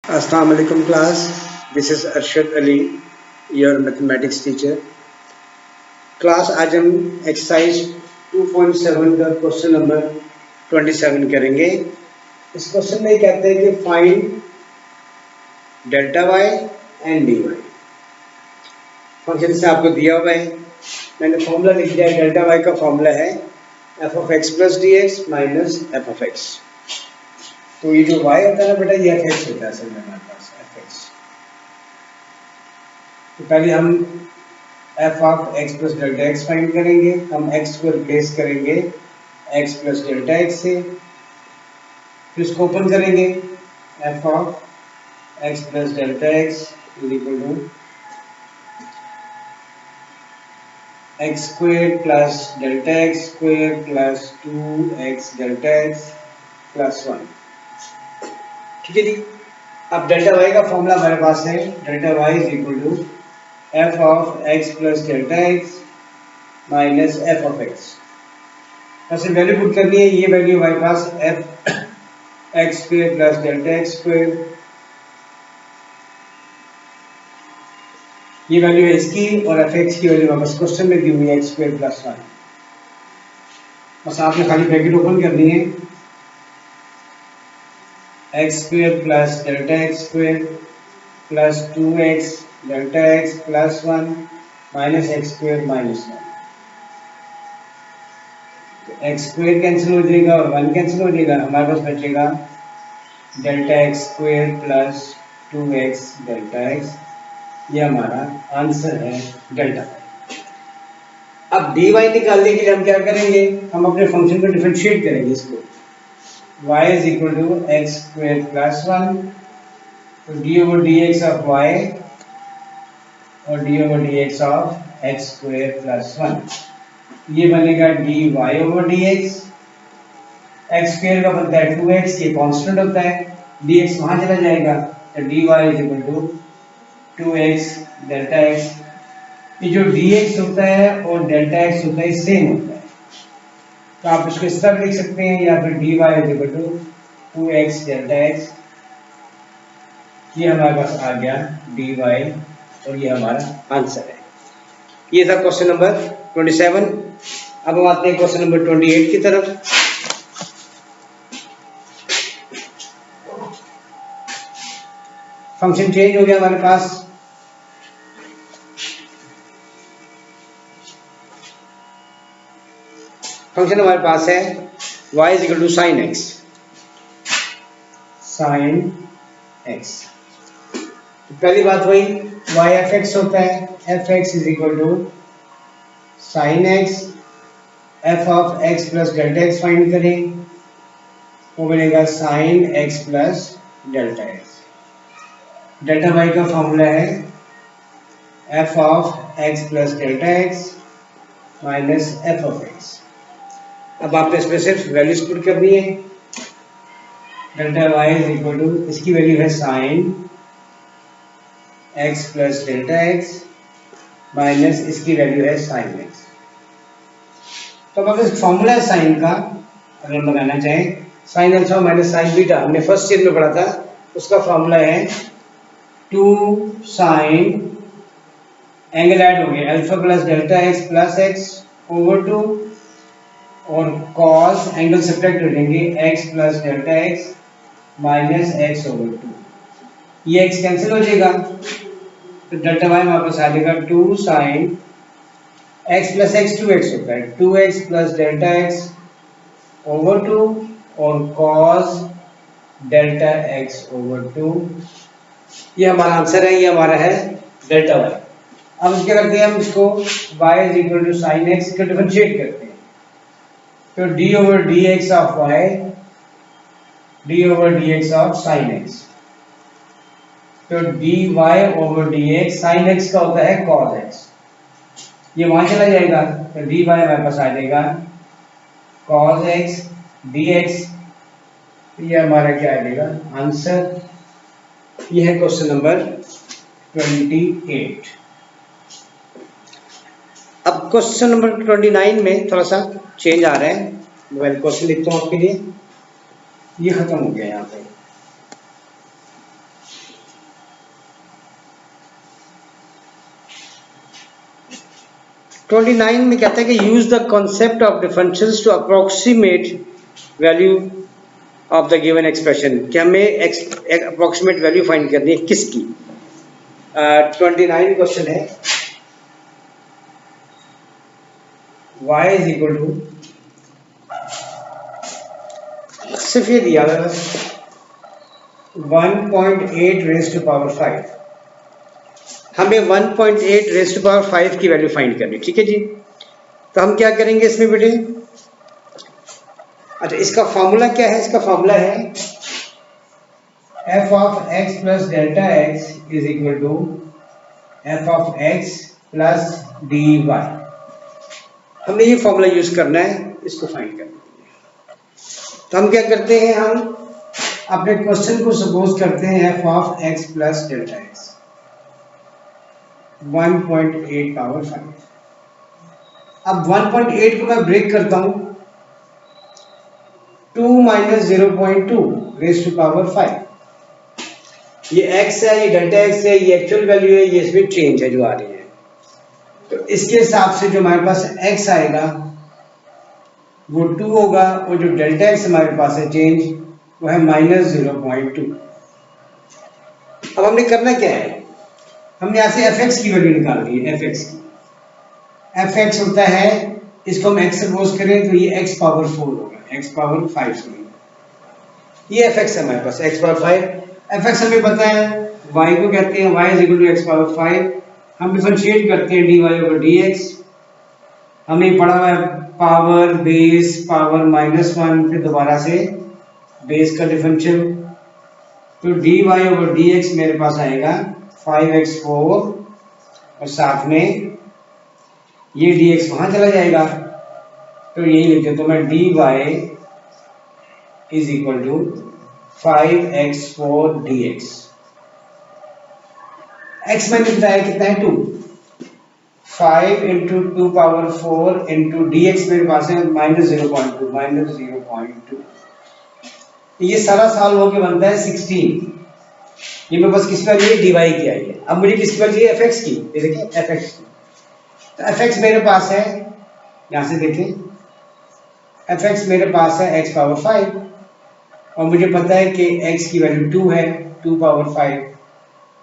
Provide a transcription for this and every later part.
Assalamu alaikum class. This is Arshad Ali, your mathematics teacher. Class आज हम exercise 2.7 का question number 27 करेंगे। इस क्वेश्चन में कहते हैं कि find delta Y and D Y. Function से आपको दिया हुआ है, मैंने फॉर्मूला लिख दिया है। डेल्टा वाई का फॉर्मूला है F of X plus D x minus F of x. तो ये जो y होता है ना बेटा, ये एफ एक्स होता है असल में हमारे पास एफ एक्स। तो पहले हम F of X plus delta x find करेंगे। हम एक्स को रिप्लेस करेंगे एक्स प्लस डेल्टा एक्स से, फिर इसको ओपन करेंगे। F of X plus delta X is equal to X square plus delta X square plus 2x delta X plus 1। ठीक है जी। अब डेल्टा वाई का फॉर्मूला हमारे पास है, delta Y is equal to F of X plus delta X minus F of X. ऐसे value put करनी है। ये वैल्यू हमारे पास F X square plus delta X square, ये वैल्यू है इसकी, और एफ एक्स की वैल्यू हमारे पास क्वेश्चन में दी हुई है एक्स स्क्वायर प्लस 1। बस आपने खाली ब्रैकेट ओपन करनी है। X square plus delta X square plus 2x delta X plus 1 minus x square minus 1। X square cancel हो जाएगा और 1 कैंसिल हो जाएगा। हमारे पास बचेगा delta X square plus 2x delta x. ये हमारा आंसर है डेल्टा। अब dy निकालने के लिए हम क्या करेंगे, हम अपने फंक्शन को डिफरेंशिएट करेंगे इसको। y is equal to x square plus 1, तो d over dx of y और d over dx of x square plus 1, ये बनेगा dy over dx। x square का बनता है 2x, ये कांस्टेंट होता है, dx वहां चला जाएगा, तो dy is equal to 2x delta x। ये जो dx होता है और डेल्टा x होता है सेम होता है, तो आप इसको इस तरह लिख सकते हैं, या फिर dy is equal to 2x delta x। ये हमारे पास आ गया dy और ये हमारा आंसर है। ये था क्वेश्चन नंबर 27। अब हम आते हैं क्वेश्चन नंबर 28 की तरफ। फंक्शन चेंज हो गया हमारे पास। फंक्शन हमारे पास है y is equal to sin x, sin x। तो पहली बात वही y f x होता है, f x is equal to sin x। f of x plus delta x find करें, वो बनेगा sin x plus delta x। Delta y का फॉर्मूला है f of x plus delta x minus f of x। अब आपने इसमें सिर्फ values put करनी है। Delta y is equal to, इसकी वैल्यू है sine x plus delta x minus इसकी वैल्यू है साइन x। तो अब इस फॉर्मूला है साइन का, अगर हम लगाना चाहें, sine alpha minus sign beta, हमने फर्स्ट ईयर में पढ़ा था, उसका फॉर्मूला है 2 साइन, एंगल ऐड हो गया alpha plus delta x plus x over 2, और cos एंगल सब्ट्रैक्ट हो जाएंगे x plus delta x minus x over 2। ये x कैंसिल हो जाएगा, तो डेल्टा y वापस आ जाएगा 2 sign x plus x 2x होता है, 2x plus delta x over 2 और cos डेल्टा x ओवर 2। ये हमारा आंसर है, ये हमारा है डेल्टा y। अब क्या करते हैं हम इसको y is equal to sine x को डिफरेंशिएट करते हैं, तो d over dx of y, d over dx of sin x, तो dy over dx sin x का होता है cos x, ये वहां चला जाएगा, तो dy हमारे पास आ जाएगा cos x dx। ये हमारा क्या आ जाएगा आंसर। ये है क्वेश्चन नंबर 28। अब क्वेश्चन नंबर 29 में थोड़ा सा चेंज आ रहा है। मोबाइल क्वेश्चन लिखता हूँ आपके लिए, ये खत्म हो गया यहाँ पे। 29 में कहता है कि use the concept of differentials to approximate value of the given expression, कि हमें अप्रोक्सीमेट वैल्यू फाइंड करनी है किसकी। 29 क्वेश्चन है y इज इक्वल टू, सिर्फ ये दिया है बस 1.8 रेज़ टू पावर 5, हमें 1.8 रेज़ टू पावर 5 की वैल्यू फाइंड करनी, ठीक है जी। तो हम क्या करेंगे इसमें बेटे, अच्छा इसका फॉर्मूला क्या है, इसका फॉर्मूला है f of x plus delta x is equal to f of x plus dy। हमने ये फॉर्मूला यूज करना है इसको फाइंड करने के लिए। तो हम क्या करते हैं, हम अपने क्वेश्चन को सपोज करते हैं f of x plus delta x 1.8 power 5। अब 1.8 को मैं ब्रेक करता हूं, 2 माइनस 0.2 रेज़ टू पावर 5। ये x है, ये डेल्टा x है, ये एक्चुअल वैल्यू है, ये इसमें चेंज है जो आ रही है। तो इसके हिसाब से जो हमारे पास x आएगा वो 2 होगा, और जो डेल्टा x हमारे पास है चेंज वो है माइनस 0.2। अब हमने करना क्या है, हमने यहाँ से fx की वैल्यू निकालनी है। fx की, fx होता है, इसको हम x सपोज करें तो ये x पावर 4 होगा, x पावर 5 होगा। ये fx है हमारे पास, x पावर 5। fx हमें पता है, y को कहते हैं y is equal to x power 5। हम डिफरेंशिएट करते हैं dy ओवर dx। हमें पढ़ा हुआ है पावर बेस पावर -1, फिर दोबारा से बेस का डिफरेंशियल। तो dy ओवर dx मेरे पास आएगा 5x4, और साथ में ये dx वहां चला जाएगा, तो यही लिखते हैं। तो मैं dy is equal to 5x4 dx। x मैंने बताया कितना है, 2। 5 इंटू 2 पावर 4 इंटू dx मेरे पास है -0.2। ये सारा साल होके बनता है 16। ये मेरे पास किसकी वैल्यू है, dy की आई है। अब मुझे किसकी वैल्यू है, fx की। ये देखिए fx की, तो fx मेरे पास है, यहां से देखें fx मेरे पास है x पावर 5, और मुझे पता है कि x की वैल्यू 2 है, 2 पावर 5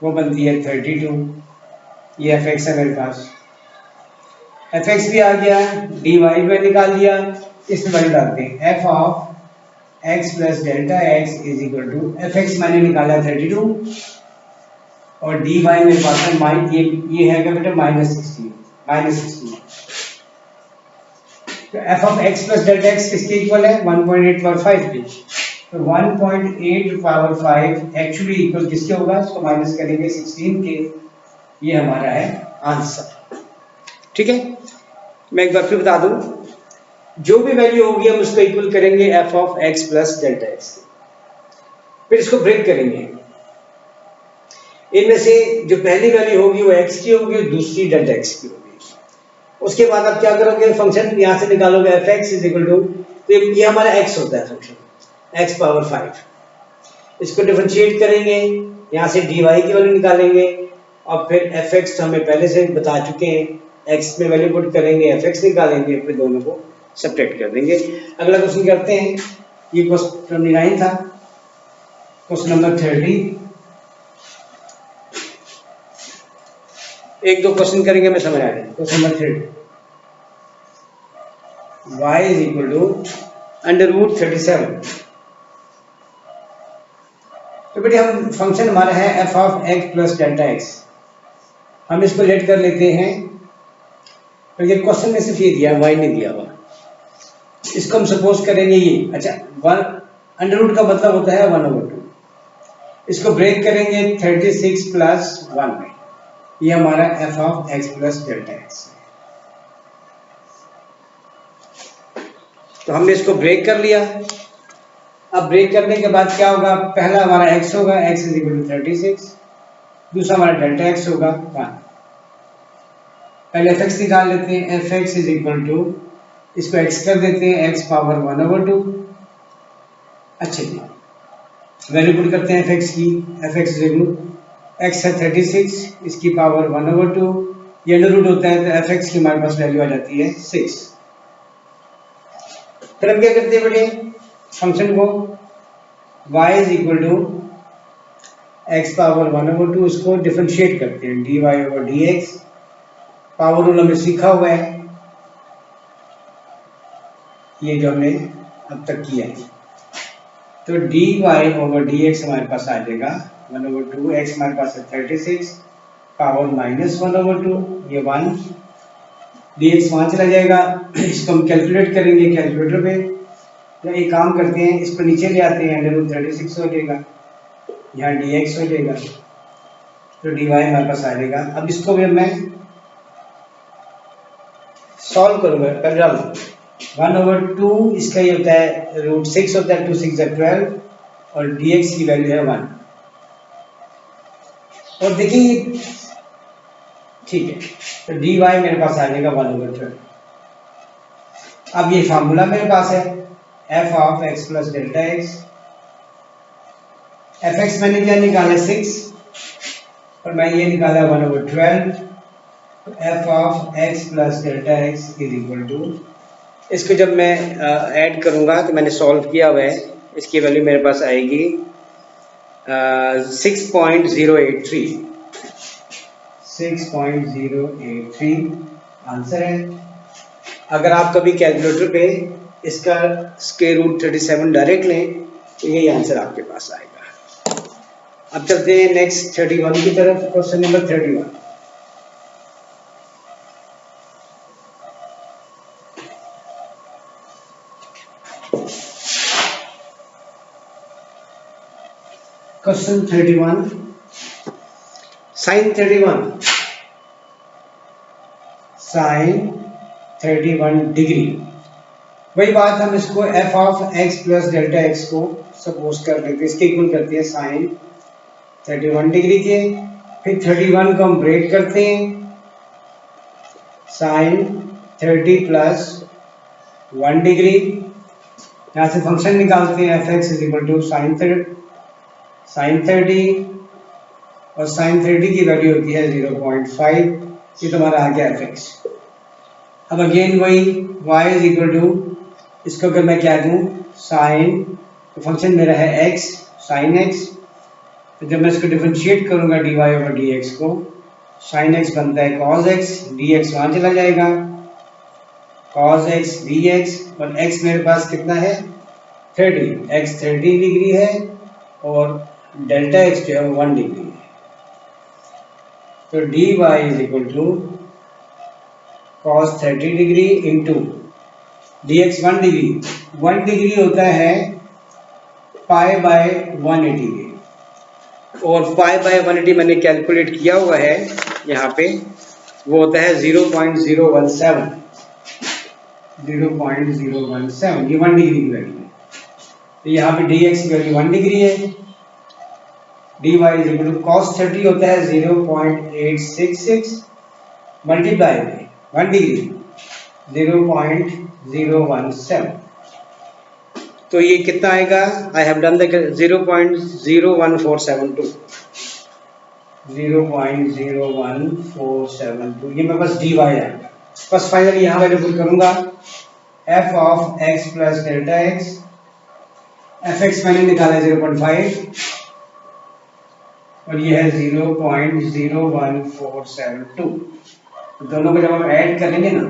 वो बनती है 32। ये fx है मेरे पास, fx भी आ गया, dy भी निकाल लिया। इसमें वैल्यू डालते हैं, f of x plus delta x is equal to, fx मैंने निकाला 32, और dy मेरे पास है ये है क्या बेटा -16। तो f of x plus delta x किसके इक्वल है, 1.8 पावर 5 के। तो 1.8 पावर 5 एक्चुअली इक्वल किसके होगा, इसको माइनस करेंगे 16 के। ये हमारा है आंसर, ठीक है। मैं एक बार फिर बता दूं, जो भी वैल्यू होगी हम उसको इक्वल करेंगे f of x plus delta x, फिर इसको ब्रेक करेंगे। इनमें से जो पहली वैल्यू होगी वो x की होगी, और दूसरी डेल्टा x की होगी। उसके बाद आप क्या करोगे, फंक्शन यहां से निकालोगे fx इज इक्वल टू, तो ये हमारा x होता है फंक्शन x पावर 5। इसको डिफरेंशिएट करेंगे, यहां से dy की वैल्यू निकालेंगे, और फिर fx तो हमें पहले से बता चुके हैं, x में वैल्यू पुट करेंगे, fx निकालेंगे, फिर दोनों को सब्ट्रैक्ट कर देंगे। अगला क्वेश्चन करते हैं, ये क्वेश्चन 29 था। क्वेश्चन नंबर 30, एक दो क्वेश्चन करेंगे, मैं समझ आ जाए। Question number 30, y is equal to √37। तो बेटे हम फंक्शन हमारा है f of x plus delta x, हम इसको लेट कर लेते हैं। तो ये क्वेश्चन में सिर्फ ये दिया, y नहीं दिया हुआ। इसको हम सपोज करेंगे ये, अच्छा √, का मतलब होता है 1/2। इसको ब्रेक करेंगे 36 प्लस 1 में, ये हमारा f of x plus delta x। तो हमने इसको ब्रेक कर लिया। अब ब्रेक करने के बाद क्या होगा, पहला हमारा x होगा, x इज इक्वल टू 36, दूसरा हमारा डेल्टा x होगा 1। पहले fx निकाल लेते हैं, fx इज इक्वल टू, इसको x कर देते हैं, x पावर 1/2। अच्छे जी, वैल्यू पुट करते हैं fx की, fx is equal to, x है 36, इसकी पावर 1/2, ये अंडर रूट होता है तो एफ एक्स की हमारे पास वैल्यू आ जाती है 6। फिर हम क्या करते हैं बेटे, फंक्शन को y is equal to X power 1/2 इसको डिफरेंशिएट करते हैं, dy over dx। Power rule हमने सीखा हुआ है, ये जो हमने अब तक किया है। तो dy ओवर dx हमारे पास आ जाएगा 1/2, x हमारे पास है 36 पावर -1/2, ये 1, dx वहां चला जाएगा। इसको हम कैलकुलेट करेंगे कैलकुलेटर पे। तो एक काम करते हैं, इसको नीचे ले आते हैं, √36 हो जाएगा, यहाँ dx हो जाएगा, तो dy हमारे पास आ जाएगा। अब इसको भी मैं सॉल्व करूंगा, कर रहा हूँ। 1/2 इसका ये होता है √6 होता है, 2 6 12 और dx की वैल्यू है 1। और देखिए ठीक है, तो dy मेरे पास आ जाएगा 1/12। अब ये फार्मूला मेरे पास है f of x plus delta x. F x मैंने क्या निकाला 6 और मैं ये निकाला 1/12। तो f of x plus delta X is equal to, इसको जब मैं ऐड करूंगा तो मैंने सॉल्व किया हुआ है, इसकी वैल्यू मेरे पास आएगी 6.083 6.083 आंसर है। अगर आप कभी कैलकुलेटर पे इसका स्क्वायर रूट 37 डायरेक्ट लें तो यही आंसर आपके पास आएगा। अब चलते हैं नेक्स्ट 31 की तरफ, question number 31। Question 31, sine 31, sine 31 degree. वही बात, हम इसको f of x plus delta X को सपोज कर लेते हैं, इसके इक्वल करते हैं साइन 31 डिग्री के। फिर 31 को हम ब्रेक करते हैं, साइन 30 प्लस 1 डिग्री। यहाँ से फंक्शन निकालते हैं, F X is equal to sine 30 और साइन 30 की वैल्यू होती है 0.5। ये तुम्हारा आ गया एफ एक्स। अब अगेन वही y इज इक्वल टू, इसको अगर मैं क्या दूं साइन, तो फंक्शन मेरा है x, साइन x। तो जब मैं इसको डिफरेंशिएट करूंगा dy ओवर dx को, साइन x बनता है cos x, dx वहां चला जाएगा, cos x dx। और x मेरे पास कितना है 30, x 30 डिग्री है और डेल्टा x जो है 1 डिग्री है। तो dy is equal to cos 30 degree into dx 1 degree. 1 degree होता है पाई बाय 180 के, और पाई बाय 180 मैंने कैलकुलेट किया हुआ है यहाँ पे, वो होता है 0.017। 0.017 ये 1 डिग्री की वैल्यू है। तो यहाँ पे dx की वैल्यू 1 डिग्री है, dy is equal to cos 30 होता है 0.866 मल्टीप्लाई में 1 डिग्री 0.017। तो ये कितना आएगा, आई हैव डन द 0.01472 0.01472, ये मेरे पास dy आएगा। बस फाइनली यहाँ मैं पुट करूंगा f of x plus delta x. F x मैंने निकाला 0.5 और ये है 0.01472। दोनों को जब हम ऐड करेंगे ना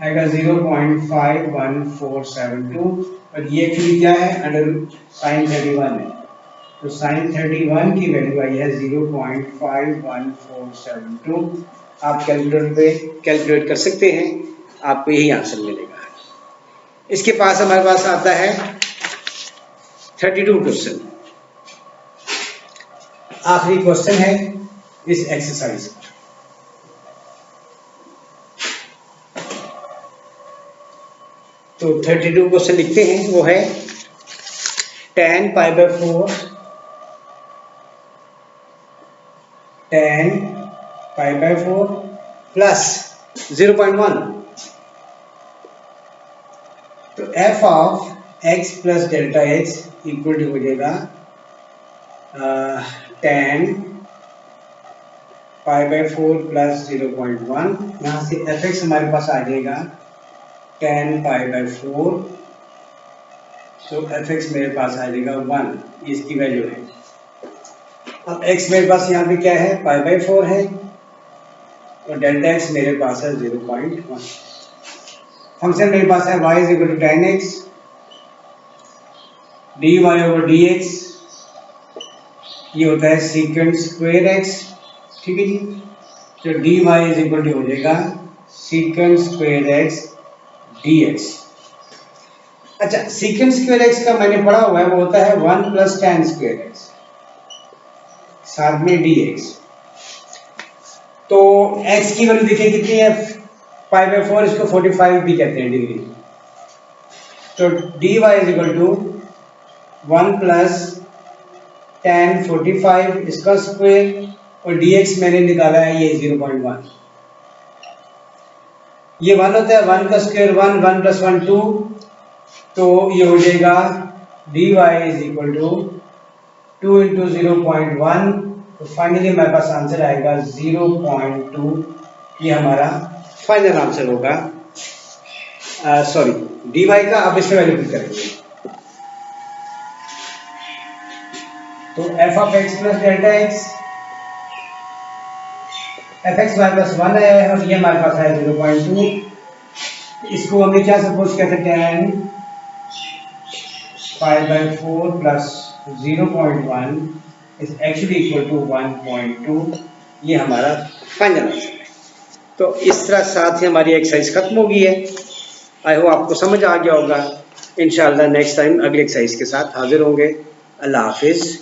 आएगा 0.51472, और ये एक्चुअली क्या है अंडर साइन 31 है। तो साइन 31 की वैल्यू आई है 0.51472। आप कैलकुलेटर पे कैलकुलेट कर सकते हैं, आपको यही आंसर मिलेगा। इसके पास हमारे पास आता है 32 क्वेश्चन, आखिरी क्वेश्चन है इस एक्सरसाइज का। तो 32 क्वेश्चन लिखते हैं, वो है tan π/4 tan π/4 प्लस 0.1। तो f of x plus delta X equal to हो जाएगा tan π/4 प्लस 0.1, यहाँ से fx हमारे पास आ जाएगा tan π/4, तो fx मेरे पास आ जाएगा 1, इसकी वैल्यू है। अब x मेरे पास यहाँ पे क्या है, π/4 है, और डेल्टा x मेरे पास है 0.1। फंक्शन मेरे पास है y is equal to tan x dy over dx, ये होता है सीकेंट स्क्वायर x, ठीक है जी। तो dy इज इक्वल टू हो जाएगा सीकेंट स्क्वायर x dx। अच्छा, सीकेंट स्क्वायर x का मैंने पढ़ा हुआ है, वो होता है 1 प्लस tan स्क्वायर x साथ में dx। तो x की वैल्यू देखिए कितनी है, π/4, इसको 45 भी कहते हैं डिग्री। तो dy is equal to 1 plus tan 45 इसका स्क्वायर, और dx मैंने निकाला है ये 0.1। ये 1 होता है, 1 का स्क्वायर 1, 1 प्लस 1 2, तो ये हो जाएगा dy is equal to 2 into 0.1, तो फाइनली हमारे पास आंसर आएगा 0.2। ये हमारा फाइनल आंसर होगा, सॉरी dy का। अब इसमें वैल्यू पुट करेंगे, तो f of x plus delta x, fx हमारे पास 1 आया है और ये हमारे पास आया 0.2। इसको हमने क्या सपोज किया था, tan π/4 plus 0.1 is actually equal to 1.2। ये हमारा फाइनल आंसर है। तो इस तरह साथ ही हमारी एक्सरसाइज खत्म हो गई है। आई होप आपको समझ आ गया होगा। इंशाल्लाह नेक्स्ट टाइम अगली एक्सरसाइज के साथ हाजिर होंगे। अल्लाह हाफिज।